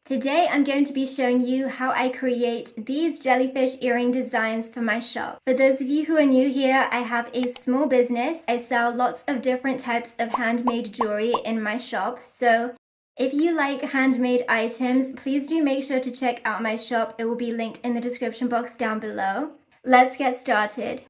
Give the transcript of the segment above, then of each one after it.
Today I'm going to be showing you how I create these jellyfish earring designs for my shop. For those of you who are new here, I have a small business. I sell lots of different types of handmade jewelry in my shop. So if you like handmade items, please do make sure to check out my shop. It will be linked in the description box down below. Let's get started.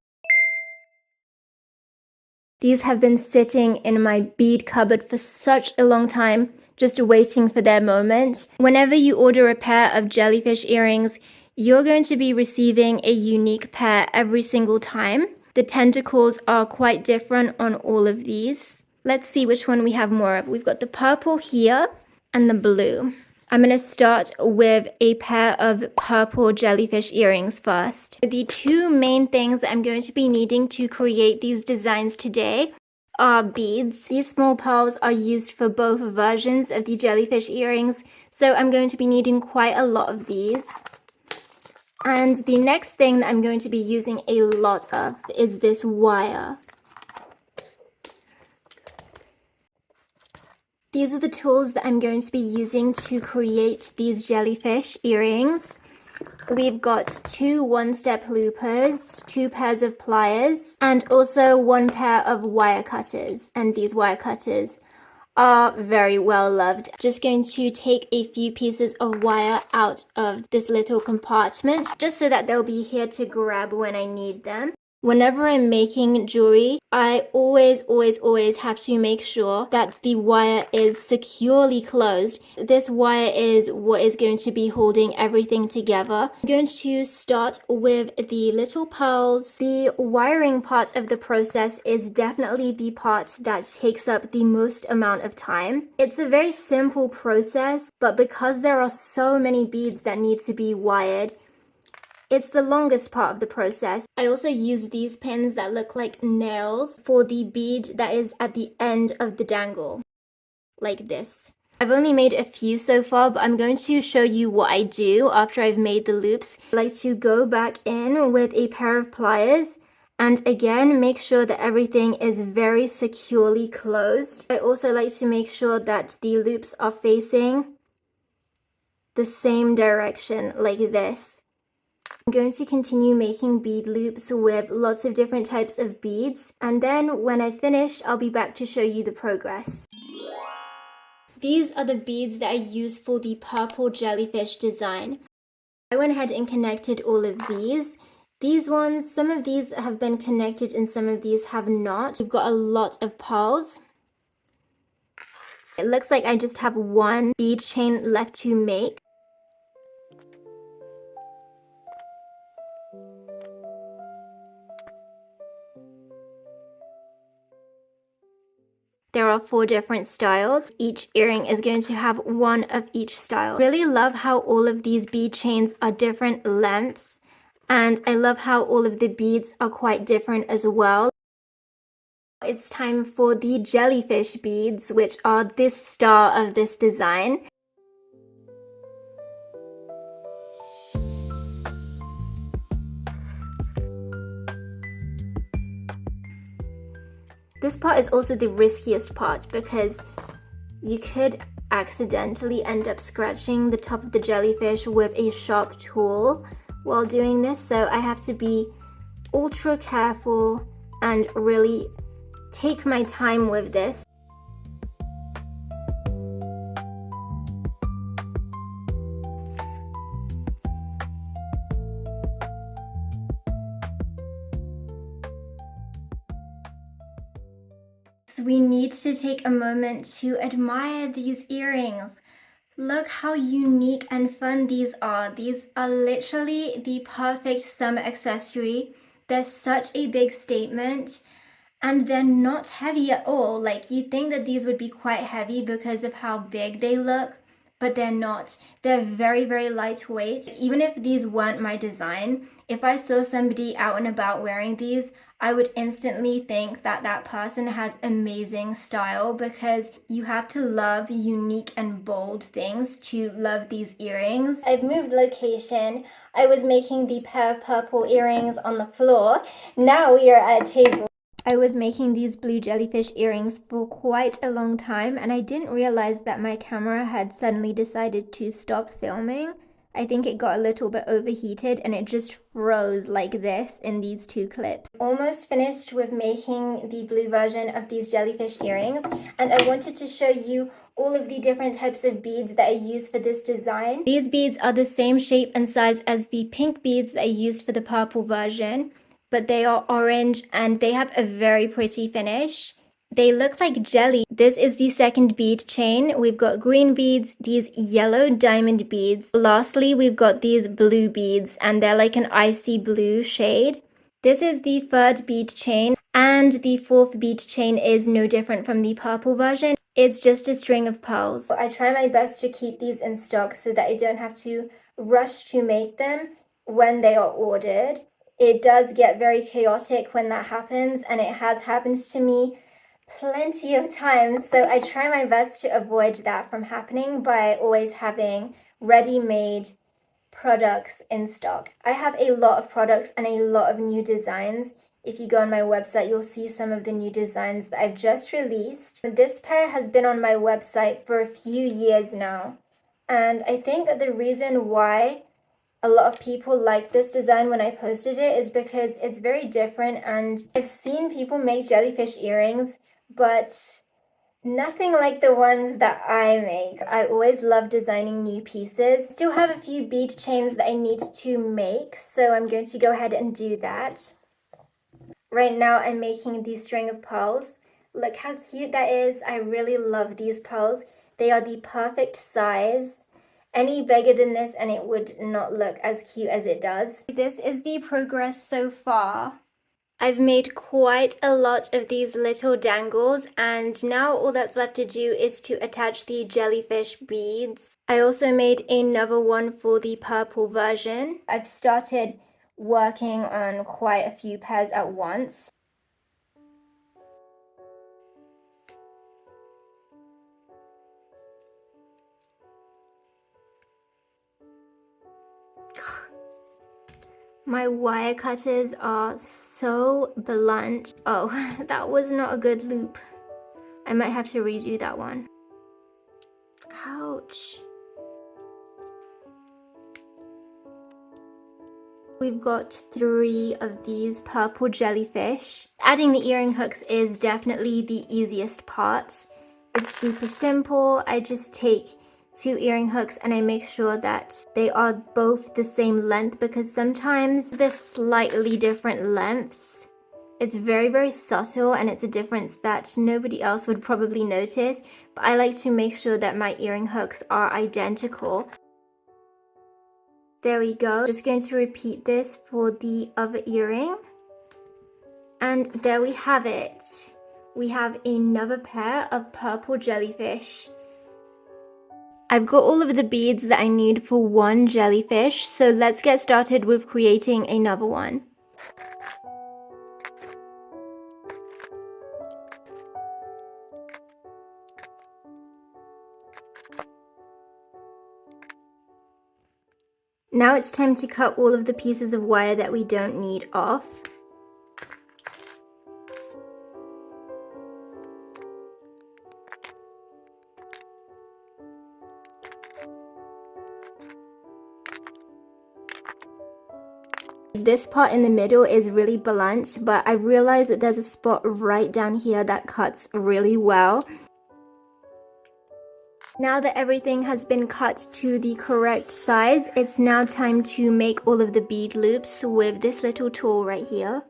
These have been sitting in my bead cupboard for such a long time, just waiting for their moment. Whenever you order a pair of jellyfish earrings, you're going to be receiving a unique pair every single time. The tentacles are quite different on all of these. Let's see which one we have more of. We've got the purple here and the blue. I'm going to start with a pair of purple jellyfish earrings first. The two main things I'm going to be needing to create these designs today are beads. These small pearls are used for both versions of the jellyfish earrings, so I'm going to be needing quite a lot of these. And the next thing that I'm going to be using a lot of is this wire. These are the tools that I'm going to be using to create these jellyfish earrings. We've got two one-step loopers, two pairs of pliers, and also one pair of wire cutters. And these wire cutters are very well loved. Just going to take a few pieces of wire out of this little compartment, just so that they'll be here to grab when I need them. Whenever I'm making jewelry, I always have to make sure that the wire is securely closed. This wire is what is going to be holding everything together. I'm going to start with the little pearls. The wiring part of the process is definitely the part that takes up the most amount of time. It's a very simple process, but because there are so many beads that need to be wired, it's the longest part of the process. I also use these pins that look like nails for the bead that is at the end of the dangle, like this. I've only made a few so far, but I'm going to show you what I do after I've made the loops. I like to go back in with a pair of pliers and again make sure that everything is very securely closed. I also like to make sure that the loops are facing the same direction, like this. I'm going to continue making bead loops with lots of different types of beads, and then when I've finished, I'll be back to show you the progress. These are the beads that I use for the purple jellyfish design. I went ahead and connected all of these. These ones, some of these have been connected and some of these have not. We've got a lot of pearls. It looks like I just have one bead chain left to make. There are 4 different styles. Each earring is going to have one of each style. Really love how all of these bead chains are different lengths, and I love how all of the beads are quite different as well. It's time for the jellyfish beads, which are this star of this design. This part is also the riskiest part because you could accidentally end up scratching the top of the jellyfish with a sharp tool while doing this, so I have to be ultra careful and really take my time with this. We need to take a moment to admire these earrings. Look how unique and fun these are. These are literally the perfect summer accessory. They're such a big statement and they're not heavy at all. Like, you think that these would be quite heavy because of how big they look, but they're not. They're very lightweight. Even if these weren't my design, if I saw somebody out and about wearing these, I would instantly think that that person has amazing style, because you have to love unique and bold things to love these earrings. I've moved location. I was making the pair of purple earrings on the floor. Now we are at a table. I was making these blue jellyfish earrings for quite a long time, and I didn't realize that my camera had suddenly decided to stop filming. I think it got a little bit overheated and it just froze like this in these two clips. Almost finished with making the blue version of these jellyfish earrings, and I wanted to show you all of the different types of beads that I use for this design. These beads are the same shape and size as the pink beads that I used for the purple version, but they are orange and they have a very pretty finish. They look like jelly. This is the second bead chain. We've got green beads, these yellow diamond beads. Lastly, we've got these blue beads and they're like an icy blue shade. This is the third bead chain, and the fourth bead chain is no different from the purple version. It's just a string of pearls. I try my best to keep these in stock so that I don't have to rush to make them when they are ordered. It does get very chaotic when that happens, and it has happened to me plenty of times, so I try my best to avoid that from happening by always having ready-made products in stock. I have a lot of products and a lot of new designs. If you go on my website, you'll see some of the new designs that I've just released. This pair has been on my website for a few years now, and I think that the reason why a lot of people like this design when I posted it is because it's very different, and I've seen people make jellyfish earrings, but nothing like the ones that I make. I always love designing new pieces. Still have a few bead chains that I need to make, so I'm going to go ahead and do that. Right now I'm making the string of pearls. Look how cute that is. I really love these pearls. They are the perfect size. Any bigger than this and it would not look as cute as it does. This is the progress so far. I've made quite a lot of these little dangles, and now all that's left to do is to attach the jellyfish beads. I also made another one for the purple version. I've started working on quite a few pairs at once. My wire cutters are so blunt. Oh, that was not a good loop. I might have to redo that one. Ouch. We've got 3 of these purple jellyfish. Adding the earring hooks is definitely the easiest part. It's super simple. I just take 2 earring hooks and I make sure that they are both the same length, because sometimes they're slightly different lengths. It's very, very subtle, and it's a difference that nobody else would probably notice, but I like to make sure that my earring hooks are identical. There we go. Just going to repeat this for the other earring. And there we have it. We have another pair of purple jellyfish. I've got all of the beads that I need for one jellyfish, so let's get started with creating another one. Now it's time to cut all of the pieces of wire that we don't need off. This part in the middle is really blunt, but I realized that there's a spot right down here that cuts really well. Now that everything has been cut to the correct size, it's now time to make all of the bead loops with this little tool right here.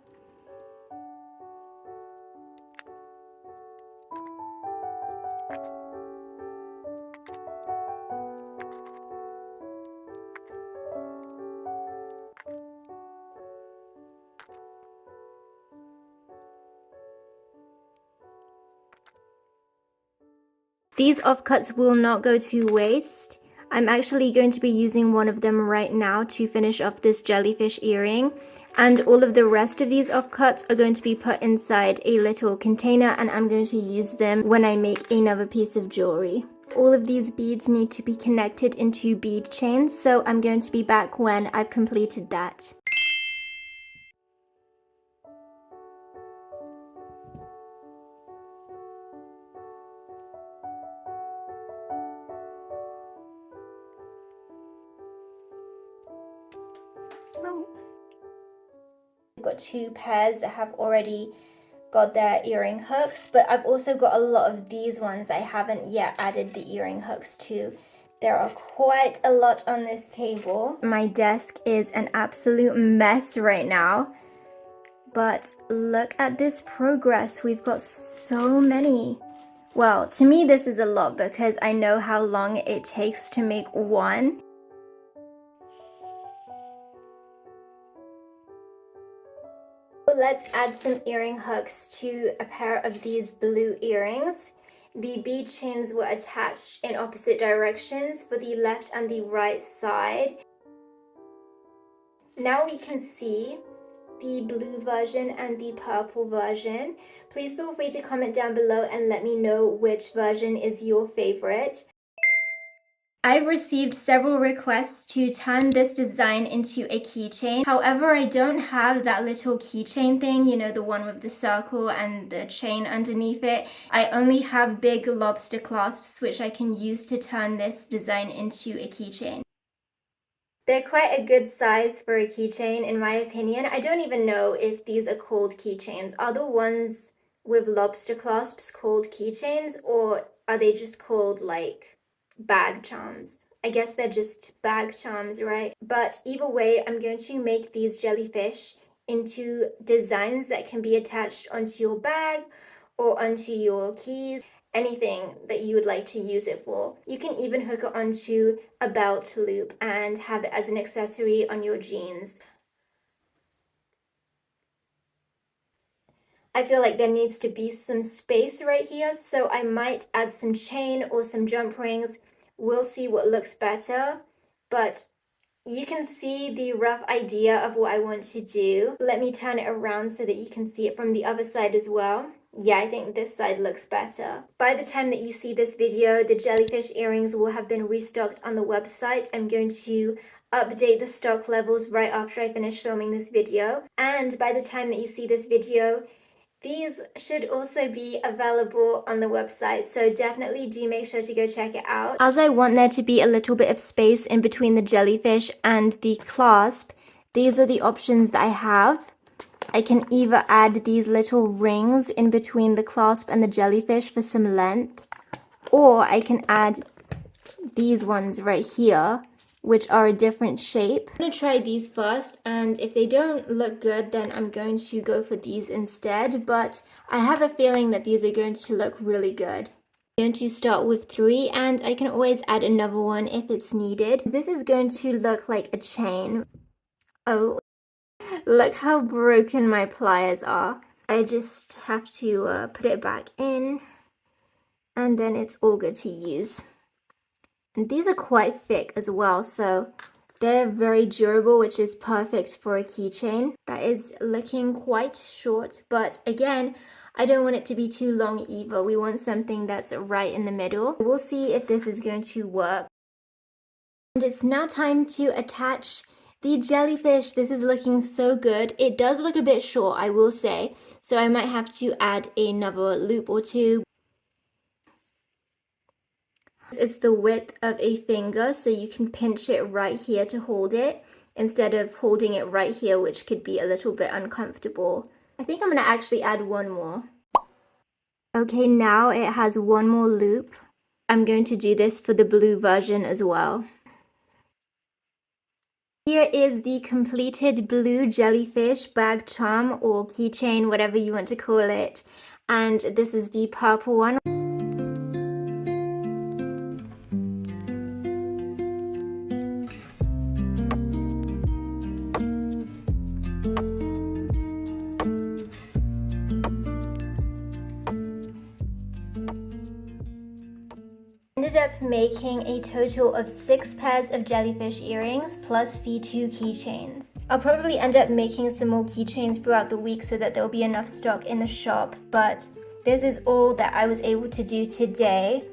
These offcuts will not go to waste. I'm actually going to be using one of them right now to finish off this jellyfish earring, and all of the rest of these offcuts are going to be put inside a little container, and I'm going to use them when I make another piece of jewelry. All of these beads need to be connected into bead chains, so I'm going to be back when I've completed that. got 2 pairs that have already got their earring hooks, but I've also got a lot of these ones I haven't yet added the earring hooks to. There are quite a lot on this table. My desk is an absolute mess right now, but look at this progress. We've got so many. Well, to me this is a lot because I know how long it takes to make one. Let's add some earring hooks to a pair of these blue earrings. The bead chains were attached in opposite directions for the left and the right side. Now we can see the blue version and the purple version. Please feel free to comment down below and let me know which version is your favorite. I've received several requests to turn this design into a keychain. However, I don't have that little keychain thing, you know, the one with the circle and the chain underneath it. I only have big lobster clasps, which I can use to turn this design into a keychain. They're quite a good size for a keychain, in my opinion. I don't even know if these are called keychains. Are the ones with lobster clasps called keychains, or are they just called like bag charms? I guess they're just bag charms, right? But either way, I'm going to make these jellyfish into designs that can be attached onto your bag or onto your keys, anything that you would like to use it for. You can even hook it onto a belt loop and have it as an accessory on your jeans. I feel like there needs to be some space right here, so I might add some chain or some jump rings. We'll see what looks better, but you can see the rough idea of what I want to do. Let me turn it around so that you can see it from the other side as well. Yeah, I think this side looks better. By the time that you see this video, the jellyfish earrings will have been restocked on the website. I'm going to update the stock levels right after I finish filming this video. And by the time that you see this video, these should also be available on the website, so definitely do make sure to go check it out. As I want there to be a little bit of space in between the jellyfish and the clasp, these are the options that I have. I can either add these little rings in between the clasp and the jellyfish for some length, or I can add these ones right here, which are a different shape. I'm going to try these first, and if they don't look good, then I'm going to go for these instead, but I have a feeling that these are going to look really good. I'm going to start with 3, and I can always add another one if it's needed. This is going to look like a chain. Oh, look how broken my pliers are. I just have to put it back in, and then it's all good to use. And these are quite thick as well, so they're very durable, which is perfect for a keychain. That is looking quite short, but again, I don't want it to be too long either. We want something that's right in the middle. We'll see if this is going to work. And it's now time to attach the jellyfish. This is looking so good. It does look a bit short, I will say, so I might have to add another loop or two. It's the width of a finger, so you can pinch it right here to hold it instead of holding it right here, which could be a little bit uncomfortable. I think I'm going to actually add one more. Okay, now it has one more loop. I'm going to do this for the blue version as well. Here is the completed blue jellyfish bag charm or keychain, whatever you want to call it. And this is the purple one. Ended up making a total of 6 pairs of jellyfish earrings plus the 2 keychains. I'll probably end up making some more keychains throughout the week so that there'll be enough stock in the shop, but this is all that I was able to do today.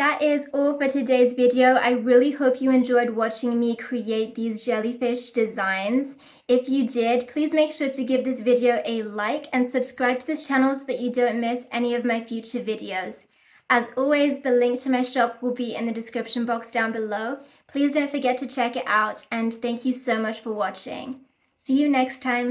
that is all for today's video. I really hope you enjoyed watching me create these jellyfish designs. If you did, please make sure to give this video a like and subscribe to this channel so that you don't miss any of my future videos. As always, the link to my shop will be in the description box down below. Please don't forget to check it out, and thank you so much for watching. See you next time.